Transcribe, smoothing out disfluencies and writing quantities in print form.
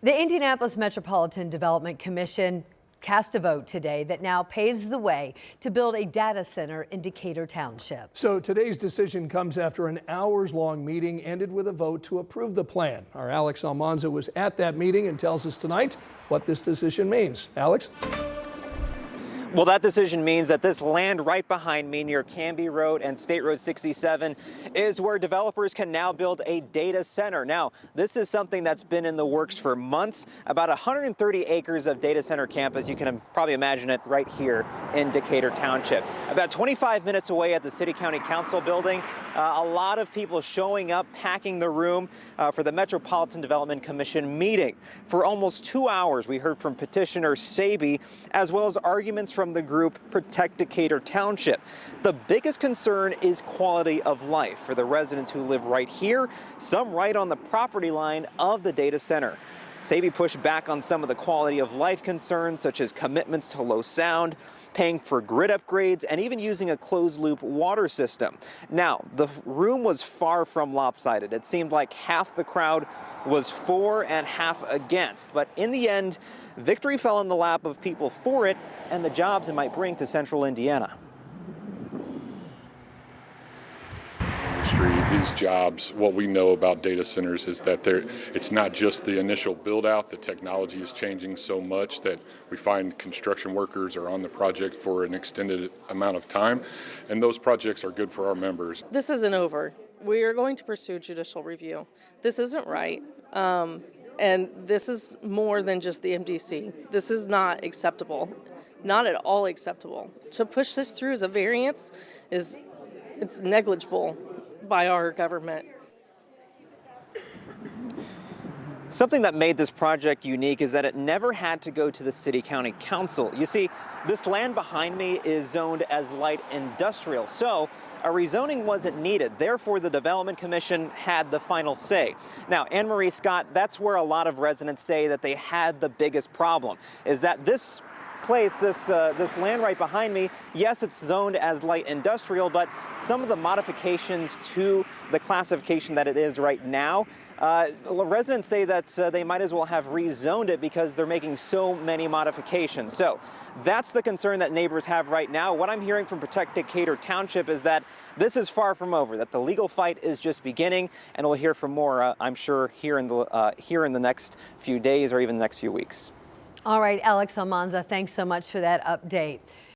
The Indianapolis Metropolitan Development Commission cast a vote today that now paves the way to build a data center in Decatur Township. So today's decision comes after an hours-long meeting ended with a vote to approve the plan. Our Alex Almanza was at that meeting and tells us tonight what this decision means. Alex? Well, that decision means that this land right behind me near Camby Road and State Road 67 is where developers can now build a data center. Now, this is something that's been in the works for months. About 130 acres of data center campus. You can probably imagine it right here in Decatur Township. About 25 minutes away at the City County Council building, a lot of people showing up, packing the room for the Metropolitan Development Commission meeting. For almost 2 hours, we heard from petitioner Saby, as well as arguments from the group Protect Decatur Township. The biggest concern is quality of life for the residents who live right here, some right on the property line of the data center. Saby pushed back on some of the quality of life concerns, such as commitments to low sound, paying for grid upgrades, and even using a closed-loop water system. Now, the room was far from lopsided. It seemed like half the crowd was for and half against. But in the end, victory fell in the lap of people for it and the jobs it might bring to central Indiana. These jobs, what we know about data centers is that it's not just the initial build out. The technology is changing so much that we find construction workers are on the project for an extended amount of time, and those projects are good for our members. This isn't over. We are going to pursue judicial review. This isn't right. And this is more than just the MDC. This is not acceptable, not at all acceptable. To push this through as a variance it's negligible by our government. Something that made this project unique is that it never had to go to the City County Council. You see, this land behind me is zoned as light industrial, so a rezoning wasn't needed. Therefore, the Development Commission had the final say. Now, Anne Marie Scott, that's where a lot of residents say that they had the biggest problem, is that this place, this land right behind me, yes, it's zoned as light industrial, but some of the modifications to the classification that it is right now, residents say that they might as well have rezoned it because they're making so many modifications. So that's the concern that neighbors have right now. What I'm hearing from Protect Decatur Township is that this is far from over, that the legal fight is just beginning, and we'll hear from more, I'm sure, here in the next few days or even the next few weeks. All right, Alex Almanza, thanks so much for that update.